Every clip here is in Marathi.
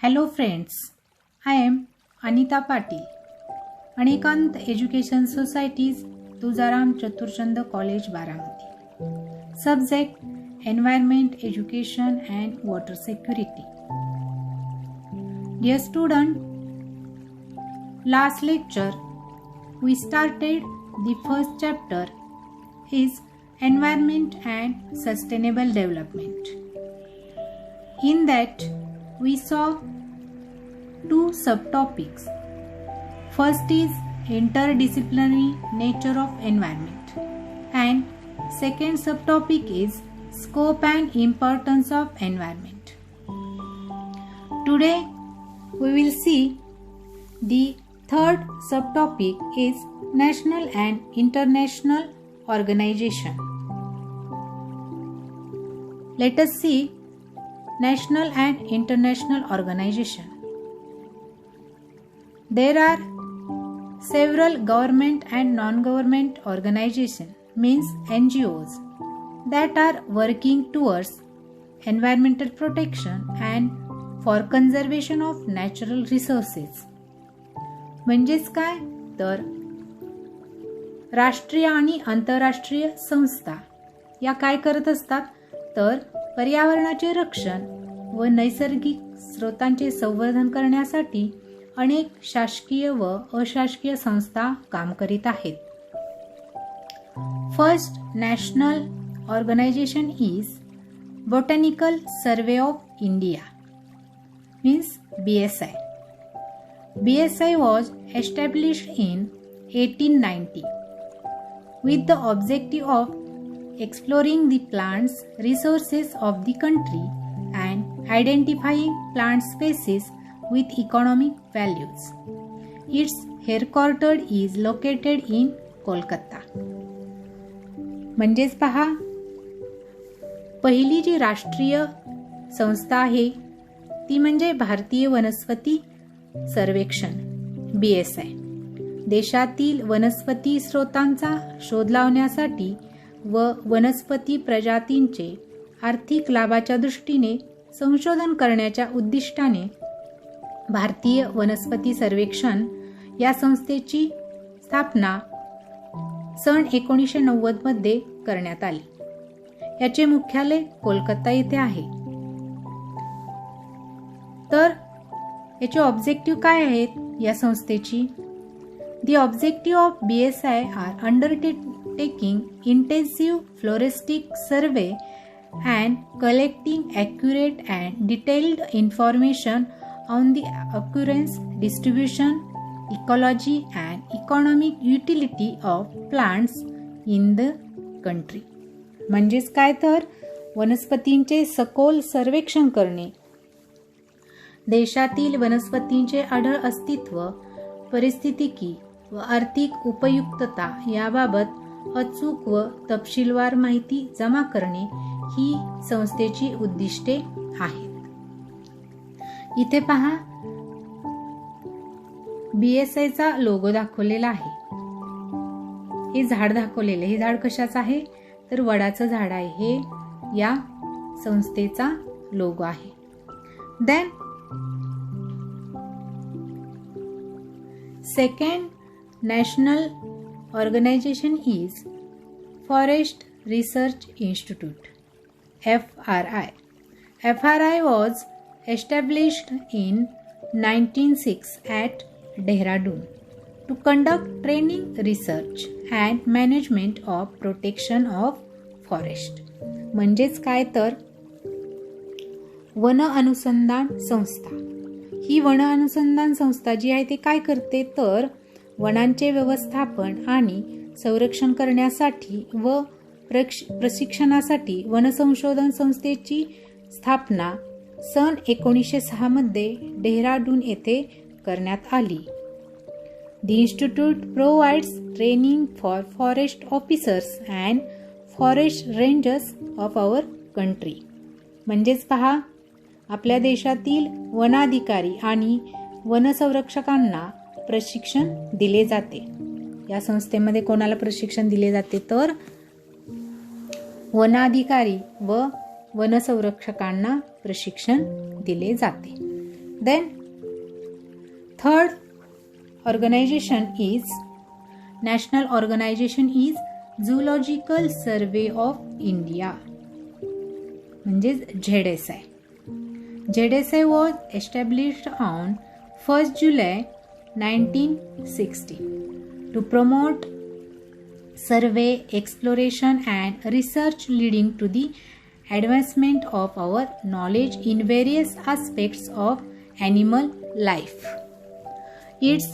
Hello friends, I am Anita Patil, Anikant Education Society's Tuzaram Chaturchand College Baramati. Subject Environment, Education and Water Security. Dear student, last lecture we started the first chapter is Environment and Sustainable Development. In that we saw two subtopics. First is interdisciplinary nature of environment and second subtopic is scope and importance of environment. Today we will see the third subtopic is national and international organization. Let us see national and international organization. There are several government and non-government organizations, means NGOs, that are working towards environmental protection and for conservation of natural resources. म्हणजेच काय तर राष्ट्रीय आणि आंतरराष्ट्रीय संस्था या काय करत असतात तर पर्यावरणाचे रक्षण व नैसर्गिक स्रोतांचे संवर्धन करण्यासाठी अनेक शासकीय व अशासकीय संस्था काम करीत आहेत. First national organization is botanical survey of India means BSI. BSI was established in 1890 with the objective of exploring the plants resources of the country and identifying plant species with economic values. Its headquarters is located in Kolkata. म्हणजेच पहा पहिली जी राष्ट्रीय संस्था आहे ती म्हणजे भारतीय वनस्पती सर्वेक्षण BSI. देशातील वनस्पती स्रोतांचा शोध लावण्यासाठी व वनस्पती प्रजातींचे आर्थिक लाभाच्या दृष्टीने संशोधन करण्याच्या उद्दिष्टाने भारतीय वनस्पती सर्वेक्षण या संस्थेची स्थापना सन 1990 मध्ये करण्यात आली. याचे मुख्यालय कोलकाता येथे आहे. तर याचे ऑब्जेक्टिव्ह काय आहेत या संस्थेची? The objective of BSI are undertaking intensive floristic survey and collecting accurate and detailed information on the occurrence, distribution, ecology and economic utility of plants in the country. म्हणजेच काय तर वनस्पतींचे सखोल सर्वेक्षण करणे, देशातील वनस्पतींचे आढळ अस्तित्व, परिस्थितिकी व आर्थिक उपयुक्तता याबाबत अचूक व तपशीलवार माहिती जमा करणे ही संस्थेची उद्दिष्टे आहेत. इथे पहा BSI चा लोगो दाखवलेला आहे. हे झाड दाखवलेले, हे झाड कशाचं आहे तर वडाचं झाड आहे. हे या संस्थेचा लोगो आहे. Then second national organization is Forest Research Institute FRI. FRI was established in 1906 at Dehradun to conduct training, research and management of protection of forest. म्हणजेच काय तर वन अनुसंधान संस्था. ही वन अनुसंधान संस्था जी आहे ते काय करते तर वनांचे व्यवस्थापन आणि संरक्षण करण्यासाठी व प्रशिक्षणासाठी वनसंशोधन संस्थेची स्थापना सन 1906 मध्ये डेहराडून येथे करण्यात आली. The institute provides training for forest officers and forest rangers of our country. म्हणजेच पहा आपल्या देशातील वनाधिकारी आणि वनसंरक्षकांना प्रशिक्षण दिले जाते. या संस्थेमध्ये कोणाला प्रशिक्षण दिले जाते तर वनाधिकारी व वनसंरक्षकांना प्रशिक्षण दिले जाते. Then third organization is national organization is Zoological Survey of India, म्हणजेच ZSI. ZSI was established on 1st July 1960 to promote survey, exploration and research leading to the advancement of our knowledge in various aspects of animal life. Its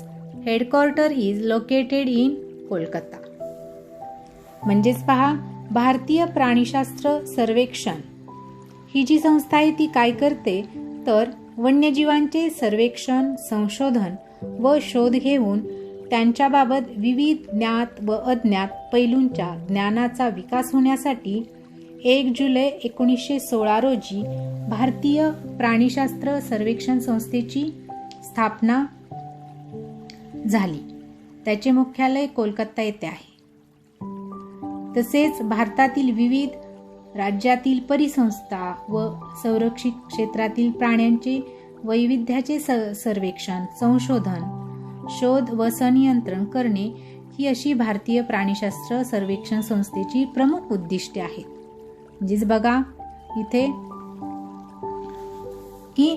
headquarters is located in Kolkata. म्हणजेच पहा, भारतीय प्राणीशास्त्र सर्वेक्षण ही जी संस्था आहे ती काय करते तर वन्यजीवांचे सर्वेक्षण, संशोधन व शोध घेऊन त्यांच्याबाबत विविध ज्ञात व अज्ञात पैलूंच्या ज्ञानाचा विकास होण्यासाठी 1 जुलै 1916 रोजी भारतीय प्राणीशास्त्र सर्वेक्षण संस्थेची स्थापना झाली. त्याचे मुख्यालय कोलकाता येथे आहे. तसेच भारतातील विविध राज्यातील परिसंस्था व संरक्षित क्षेत्रातील प्राण्यांचे वैविध्याचे सर्वेक्षण, संशोधन, शोध व संनियंत्रण करणे ही अशी भारतीय प्राणीशास्त्र सर्वेक्षण संस्थेची प्रमुख उद्दिष्टे आहेत. म्हणजेच बघा इथे की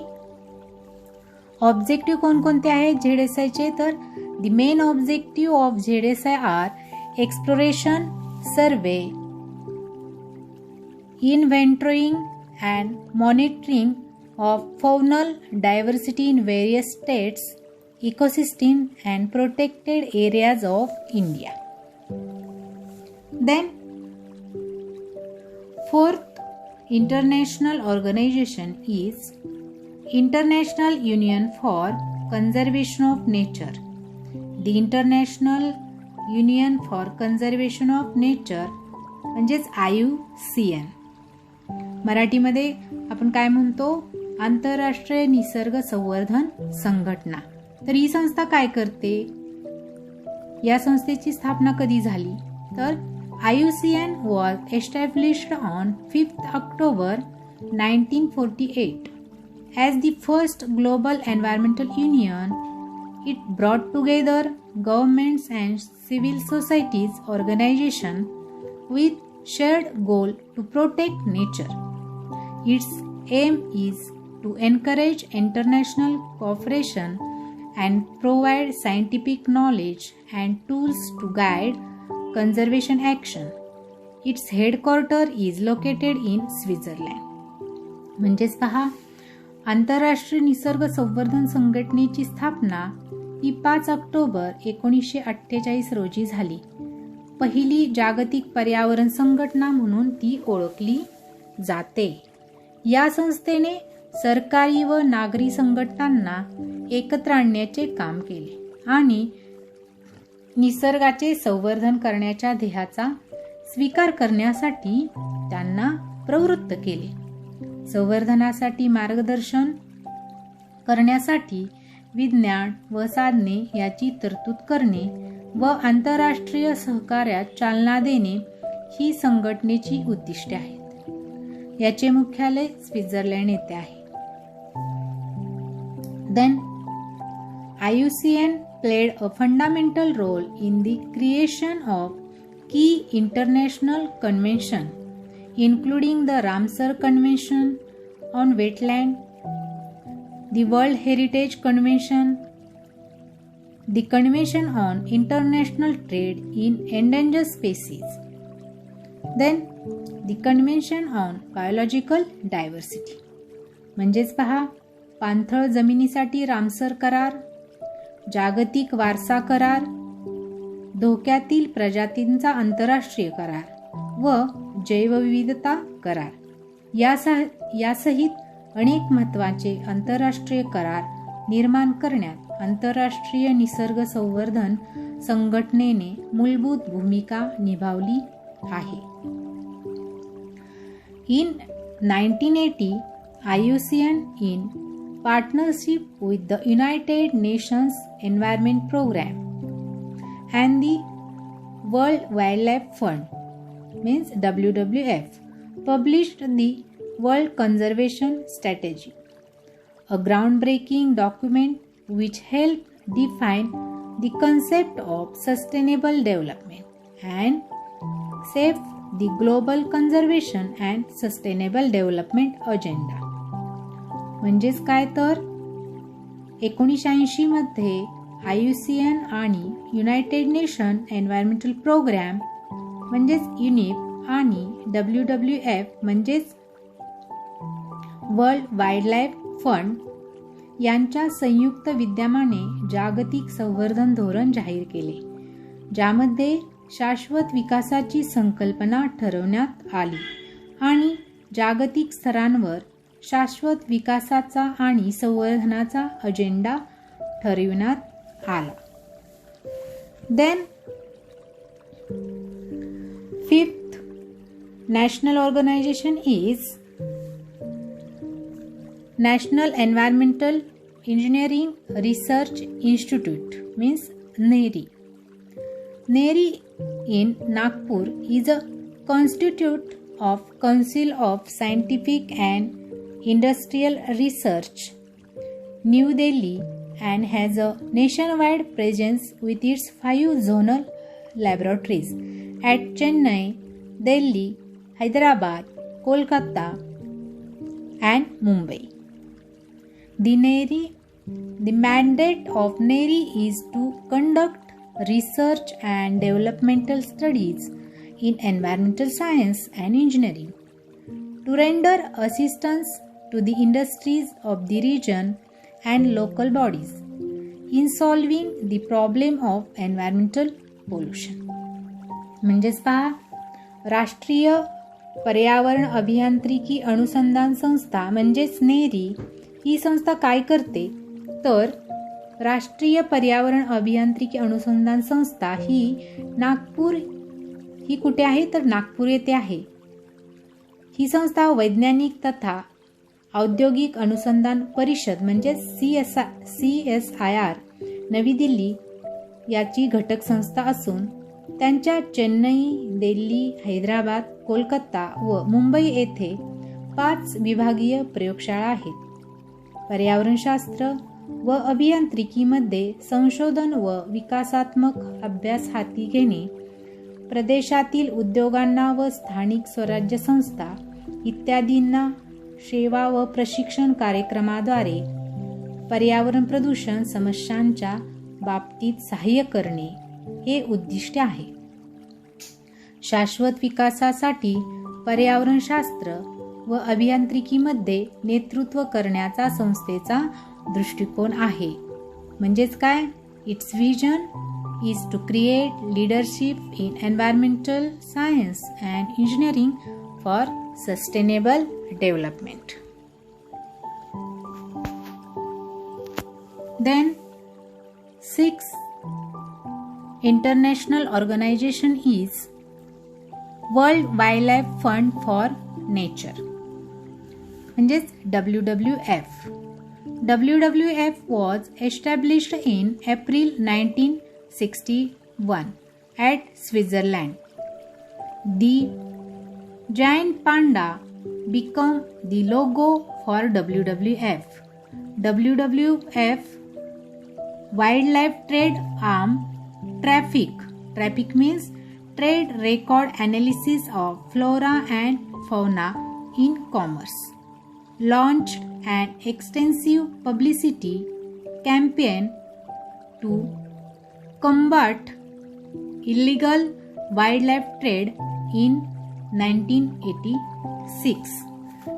ऑब्जेक्टिव्ह कोणकोणते आहेत ZSIचे, तर the main objective of ZSI are exploration, survey, inventorying and monitoring of faunal diversity in various states, ecosystem and protected areas of India. Then fourth international organization is International Union for Conservation of Nature. The International Union for Conservation of Nature म्हणजेच IUCN. मराठीमध्ये आपण काय म्हणतो, आंतरराष्ट्रीय निसर्ग संवर्धन संघटना. तर ही संस्था काय करते, या संस्थेची स्थापना कधी झाली तर IUCN was established on 5th October 1948 as the first global environmental union. It brought together governments and civil societies organizations with shared goal to protect nature. Its aim is to encourage international cooperation and provide scientific knowledge and tools to guide conservation action. Its headquarters is located in Switzerland. म्हणजेच पहा, आंतरराष्ट्रीय निसर्ग संवर्धन संघटनेची स्थापना ही 5 ऑक्टोबर 1948 रोजी झाली. पहिली जागतिक पर्यावरण संघटना म्हणून ती ओळखली जाते. या संस्थेने सरकारी व नागरी संघटनांना एकत्र आणण्याचे काम केले आणि निसर्गाचे संवर्धन करण्याच्या ध्येयाचा स्वीकार करण्यासाठी त्यांना प्रवृत्त केले. संवर्धनासाठी मार्गदर्शन करण्यासाठी विज्ञान व साधने याची तरतूद करणे व आंतरराष्ट्रीय सहकार्यात चालना देणे ही संघटनेची उद्दिष्टे आहेत. याचे मुख्यालय स्वित्झर्लंड येथे आहे. Then IUCN played a fundamental role in the creation of key international conventions, including the Ramsar Convention on Wetland, the World Heritage Convention, the Convention on International Trade in Endangered Species, then the Convention on Biological Diversity. म्हणजेच पहा, पाणथळ जमिनीसाठी रामसर करार, जागतिक वारसा करार, धोक्यातील प्रजातींचा आंतरराष्ट्रीय करार व जैवविविधता करार यासहित अनेक महत्त्वाचे आंतरराष्ट्रीय करार निर्माण करण्यात आंतरराष्ट्रीय निसर्ग संवर्धन संघटनेने मूलभूत भूमिका निभावली आहे. In 1980, IUCN in partnership with the United Nations Environment Program and the World Wildlife Fund means WWF published the World Conservation Strategy, a groundbreaking document which helped define the concept of sustainable development and set the global conservation and sustainable development agenda. म्हणजेच काय तर 1980 मध्ये IUCN आणि युनायटेड नेशन एन्व्हायरमेंटल प्रोग्राम म्हणजेच युनिप आणि WWF म्हणजेच वर्ल्ड वाईल्डलाईफ फंड यांच्या संयुक्त विद्यमाने जागतिक संवर्धन धोरण जाहीर केले, ज्यामध्ये शाश्वत विकासाची संकल्पना ठरवण्यात आली आणि जागतिक स्तरांवर शाश्वत विकासाचा आणि संवर्धनाचा अजेंडा ठरविण्यात आला. Then fifth national organization is National Environmental Engineering Research Institute, means NERI. NERI in Nagpur is a constitute of Council of Scientific and Industrial Research, New Delhi, and has a nationwide presence with its 5 zonal laboratories at Chennai, Delhi, Hyderabad, Kolkata, and Mumbai. The mandate of NERI is to conduct research and developmental studies in environmental science and engineering, to render assistance to the industries of the region and local bodies in solving the problem of environmental pollution. म्हणजेच पहा, राष्ट्रीय पर्यावरण अभियांत्रिकी अनुसंधान संस्था म्हणजेच नेरी ही संस्था काय करते तर राष्ट्रीय पर्यावरण अभियांत्रिकी अनुसंधान संस्था ही नागपूर ही कुठे आहे तर नागपूर येथे आहे. ही संस्था वैज्ञानिक तथा औद्योगिक अनुसंधान परिषद म्हणजे CSIR नवी दिल्ली याची घटक संस्था असून त्यांच्या चेन्नई, दिल्ली, हैदराबाद, कोलकाता व मुंबई येथे 5 विभागीय प्रयोगशाळा आहेत. पर्यावरणशास्त्र व अभियांत्रिकीमध्ये संशोधन व विकासात्मक अभ्यास हाती घेणे, प्रदेशातील उद्योगांना व स्थानिक स्वराज्य संस्था इत्यादींना सेवा व प्रशिक्षण कार्यक्रमाद्वारे पर्यावरण प्रदूषण समस्यांच्या बाबतीत सहाय्य करणे हे उद्दिष्ट आहे. शाश्वत विकासासाठी पर्यावरणशास्त्र व अभियांत्रिकीमध्ये नेतृत्व करण्याचा संस्थेचा दृष्टिकोन आहे. म्हणजेच काय, it's vision is to create leadership in environmental science and engineering for sustainable development. Then, 6th international organization is World Wildlife Fund for Nature, म्हणजेच WWF. WWF was established in April 1961 at Switzerland. The giant panda became the logo for WWF. WWF Wildlife Trade Arm TRAFFIC means Trade Record Analysis of Flora and Fauna in Commerce, launched an extensive publicity campaign to combat illegal wildlife trade in 1986.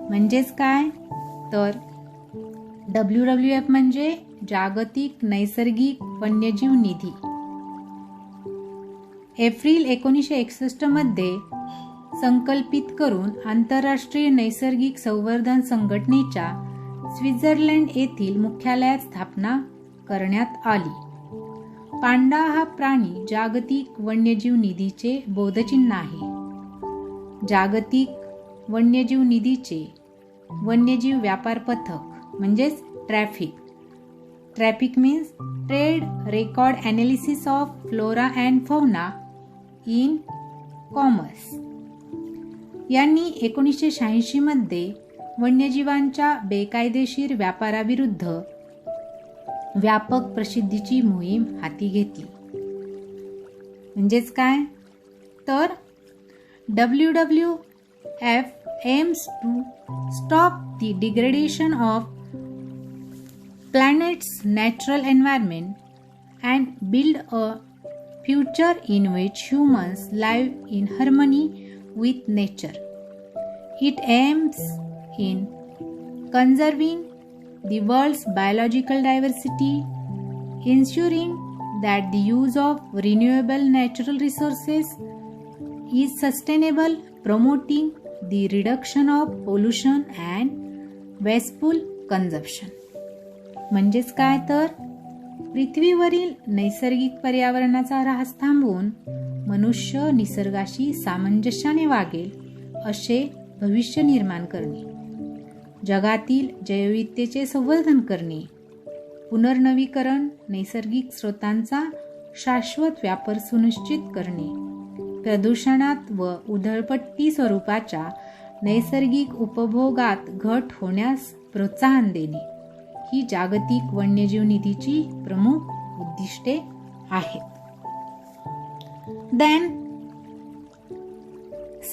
म्हणजेच काय तर WWF म्हणजे जागतिक नैसर्गिक वन्यजीव निधी. एप्रिल 1961 मध्ये संकल्पित करून आंतरराष्ट्रीय नैसर्गिक संवर्धन संघटनेच्या स्वित्झर्लंड येथील मुख्यालयात स्थापना करण्यात आली. पांडा हा प्राणी जागतिक वन्यजीव निधीचे बोधचिन्ह आहे. जागतिक वन्यजीव निधीचे वन्यजीव व्यापार पथक म्हणजेच traffic means trade record analysis of flora and fauna in commerce यांनी 1986 मध्ये वन्यजीवांच्या बेकायदेशीर व्यापाराविरुद्ध व्यापक प्रसिद्धीची मोहीम हाती घेतली. म्हणजेच काय तर WWF aims to stop the degradation of planet's natural environment and build a future in which humans live in harmony with nature. It aims in conserving the world's biological diversity, ensuring that the use of renewable natural resources is sustainable, promoting the reduction of pollution and wasteful consumption. म्हणजेच काय तर पृथ्वीवरील नैसर्गिक पर्यावरणाचा ऱ्हास थांबवून मनुष्य निसर्गाशी सामंजस्याने वागेल असे भविष्य निर्माण करणे, जगातील जैवविविधतेचे संवर्धन करणे, पुनर्नवीकरण नैसर्गिक स्रोतांचा शाश्वत वापर सुनिश्चित करणे, प्रदूषणात व उधळपट्टी स्वरूपाच्या नैसर्गिक उपभोगात घट होण्यास प्रोत्साहन देणे ही जागतिक वन्यजीव निधीची प्रमुख उद्दिष्टे आहेत. Then,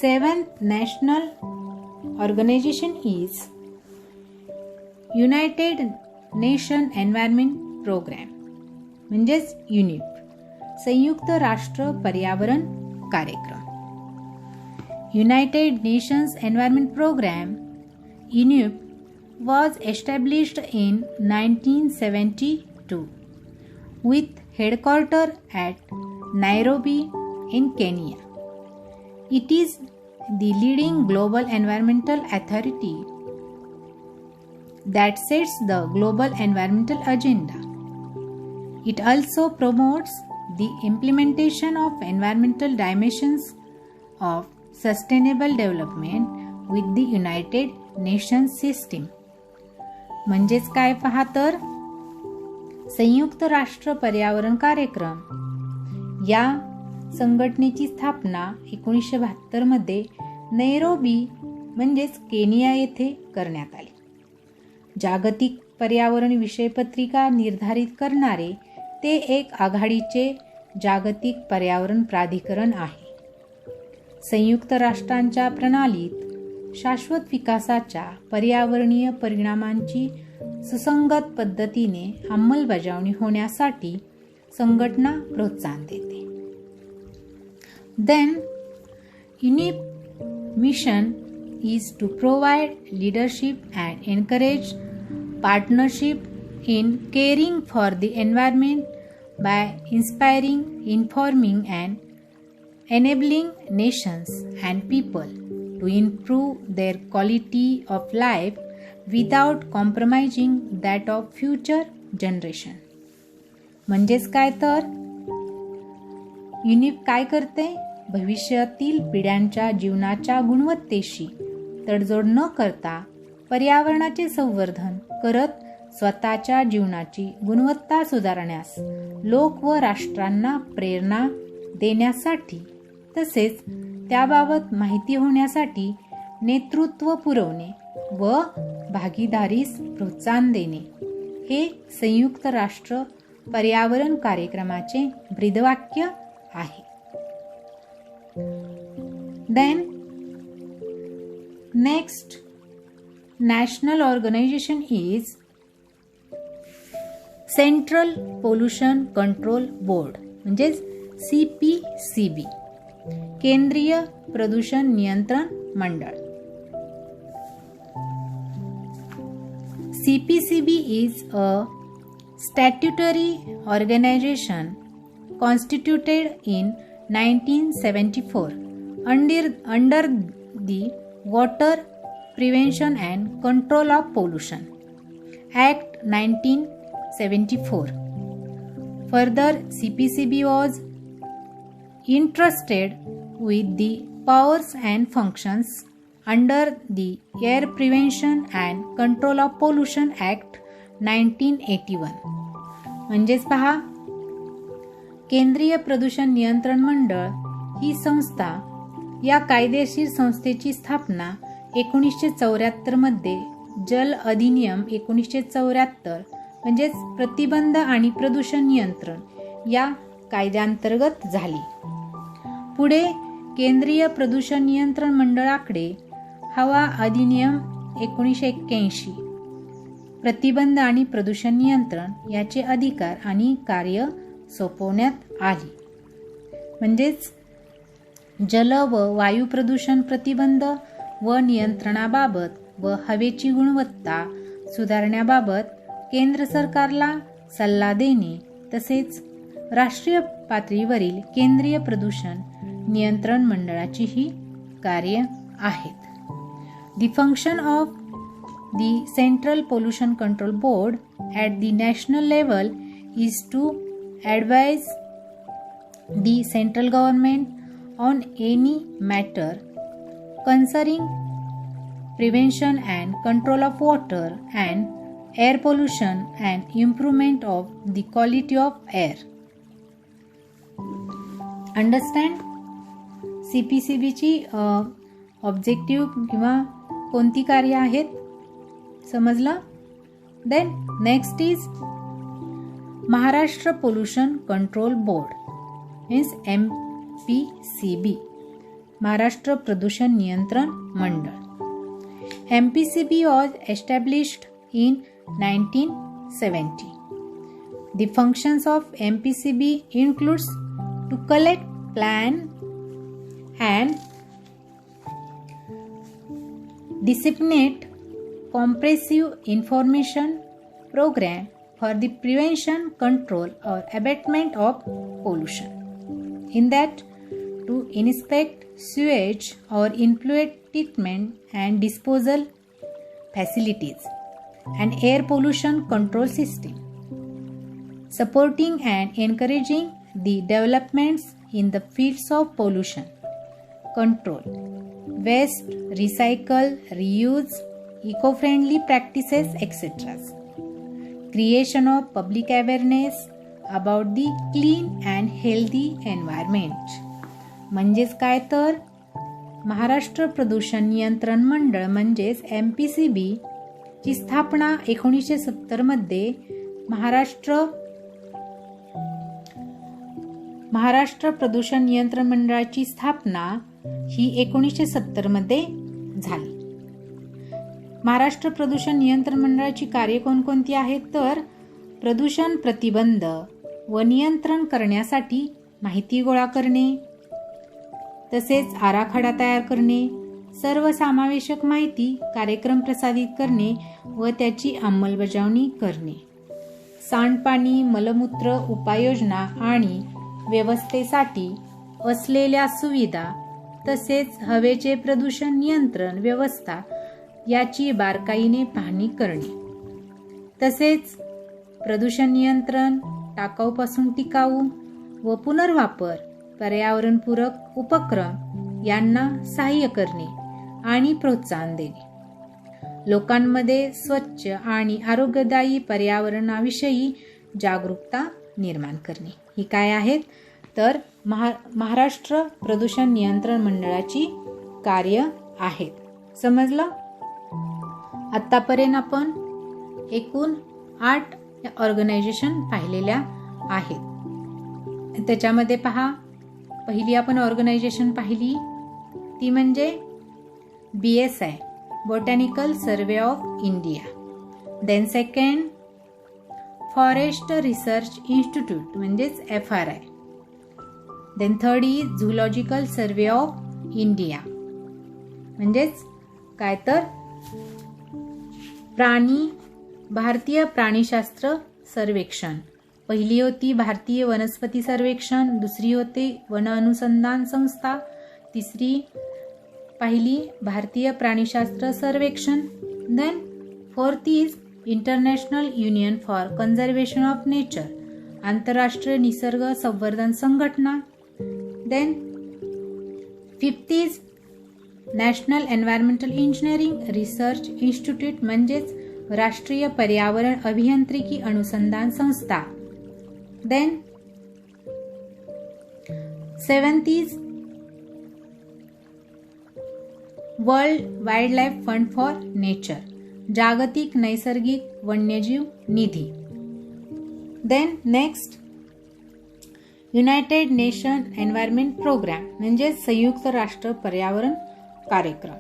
7th national organization is United Nations Environment Program म्हणजेच UNEP, संयुक्त राष्ट्र पर्यावरण कार्यक्रम. United Nations Environment Program UNEP was established in 1972 with headquarters at Nairobi in Kenya. It is the leading global environmental authority that sets the global environmental agenda. It also promotes the implementation of environmental dimensions of sustainable development with the United Nations system. म्हणजेच काय पहा तर संयुक्त राष्ट्र पर्यावरण कार्यक्रम या संघटनेची स्थापना 1972 मध्ये नैरोबी म्हणजेच केनिया येथे करण्यात आली. जागतिक पर्यावरण विषय पत्रिका निर्धारित करणारे ते एक आघाडीचे जागतिक पर्यावरण प्राधिकरण आहे. संयुक्त राष्ट्रांच्या प्रणालीत शाश्वत विकासाच्या पर्यावरणीय परिणामांची सुसंगत पद्धतीने अंमलबजावणी होण्यासाठी संघटना प्रोत्साहन देते. Then, UNEP mission is to provide leadership and encourage partnership in caring for the environment by inspiring, informing and enabling nations and people to improve their quality of life without compromising that of future generation. म्हणजेच काय तर युनिप काय करते भविष्यातील पिढ्यांच्या जीवनाच्या गुणवत्तेशी तडजोड न करता पर्यावरणाचे संवर्धन करत स्वतःच्या जीवनाची गुणवत्ता सुधारण्यास लोक व राष्ट्रांना प्रेरणा देण्यासाठी तसेच त्याबाबत माहिती होण्यासाठी नेतृत्व पुरवणे व भागीदारीस प्रोत्साहन देणे हे संयुक्त राष्ट्र पर्यावरण कार्यक्रमाचे ब्रीदवाक्य आहे. Then, next national organization is Central Pollution Control Board म्हणजेच CPCB, केंद्रीय प्रदूषण नियंत्रण मंडळ. CPCB is a statutory organization constituted in 1974 under the Water Prevention and Control of Pollution Act 1974. Further, CPCB was entrusted with the powers and functions under the Air Prevention and Control of Pollution Act 1981. म्हणजेच पहा केंद्रीय प्रदूषण नियंत्रण मंडळ ही संस्था या कायदेशीर संस्थेची स्थापना 1974 मध्ये जल अधिनियम 1974 म्हणजेच प्रतिबंध आणि प्रदूषण नियंत्रण या कायद्यांतर्गत झाली. पुढे केंद्रीय प्रदूषण नियंत्रण मंडळाकडे हवा अधिनियम 1981 प्रतिबंध आणि प्रदूषण नियंत्रण याचे अधिकार आणि कार्य सोपवण्यात आली. म्हणजेच जल व वायू प्रदूषण प्रतिबंध व नियंत्रणाबाबत व हवेची गुणवत्ता सुधारण्याबाबत केंद्र सरकारला सल्ला देणे तसेच राष्ट्रीय पातळीवरील केंद्रीय प्रदूषण नियंत्रण मंडळाची ही कार्य आहेत. The function of the Central Pollution Control Board at the national level is to advise the central government on any matter concerning prevention and control of water and air pollution and improvement of the quality of air. Understand? CPCBची ऑब्जेक्टिव्ह किंवा कोणती कार्य आहेत समजलं. Then next is Maharashtra pollution control board means MPCB Maharashtra प्रदूषण नियंत्रण मंडळ. MPCB was established in 1970. The functions of MPCB includes to collect, plan and disseminate comprehensive information program for the prevention, control or abatement of pollution. In that, to inspect sewage or effluent treatment and disposal facilities and air pollution control system, supporting and encouraging the developments in the fields of pollution control, waste, recycle, reuse, eco-friendly practices, etc. Creation of public awareness about the clean and healthy environment. म्हणजेच काय तर महाराष्ट्र प्रदूषण नियंत्रण मंडळ म्हणजेच MPCB ची स्थापना 1970 मध्ये महाराष्ट्र प्रदूषण नियंत्रण मंडळाची स्थापना ही 1970 मध्ये झाली. महाराष्ट्र प्रदूषण नियंत्रण मंडळाची कार्य कोणकोणती आहेत तर प्रदूषण प्रतिबंध व नियंत्रण करण्यासाठी माहिती गोळा करणे तसेच आराखडा तयार करणे, सर्वसमावेशक माहिती कार्यक्रम प्रसारित करणे व त्याची अंमलबजावणी करणे, सांडपाणी मलमूत्र उपाययोजना आणि व्यवस्थेसाठी असलेल्या सुविधा तसेच हवेचे प्रदूषण नियंत्रण व्यवस्था याची बारकाईने पाहणी करणे तसेच प्रदूषण नियंत्रण, टाकाऊपासून टिकाऊ व पुनर्वापर, पर्यावरणपूरक उपक्रम यांना सहाय्य करणे आणि प्रोत्साहन देणे, लोकांमध्ये स्वच्छ आणि आरोग्यदायी पर्यावरणाविषयी जागरूकता निर्माण करणे. ही काय आहेत तर महाराष्ट्र प्रदूषण नियंत्रण मंडळाची कार्य आहेत. समजलं. आतापर्यंत आपण एकूण 8 ऑर्गनायझेशन पाहिलेल्या आहेत. त्याच्यामध्ये पहा, पहिली आपण ऑर्गनायझेशन पाहिली ती म्हणजे BSI botanical survey of India. Then second forest research institute म्हणजेच FRI. Then third is zoological survey of India म्हणजेच काय तर भारतीय प्राणीशास्त्र सर्वेक्षण. पहिली होती भारतीय वनस्पती सर्वेक्षण, दुसरी होती वन अनुसंधान संस्था, तिसरी पहिली भारतीय प्राणीशास्त्र सर्वेक्षण. Then fourth is International Union for Conservation of Nature आंतरराष्ट्रीय निसर्ग संवर्धन संघटना. Then fifth is National Environmental Engineering Research institute म्हणजेच राष्ट्रीय पर्यावरण अभियांत्रिकी अनुसंधान संस्था. Then seventh is World Wildlife Fund for Nature, जागतिक नैसर्गिक वन्यजीव निधी. Then next United Nation Environment Programme म्हणजे संयुक्त राष्ट्र पर्यावरण कार्यक्रम.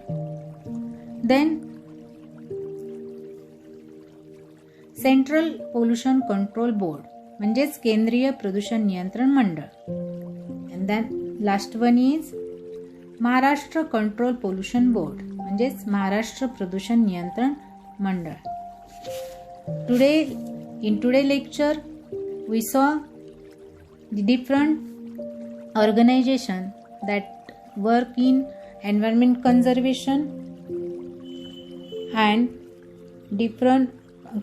Then Central Pollution control Board म्हणजेच केंद्रीय प्रदूषण नियंत्रण मंडळ. And then last one is Maharashtra control pollution board म्हणजेच महाराष्ट्र प्रदूषण नियंत्रण मंडळ. Today lecture we saw the different organization that work in environment conservation and different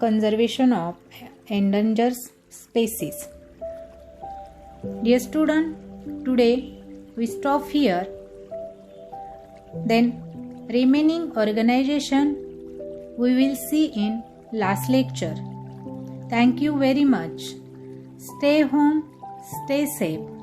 conservation of endangered species. Dear student, today we stop here. Then remaining organization we will see in last lecture. Thank you very much. Stay home, stay safe.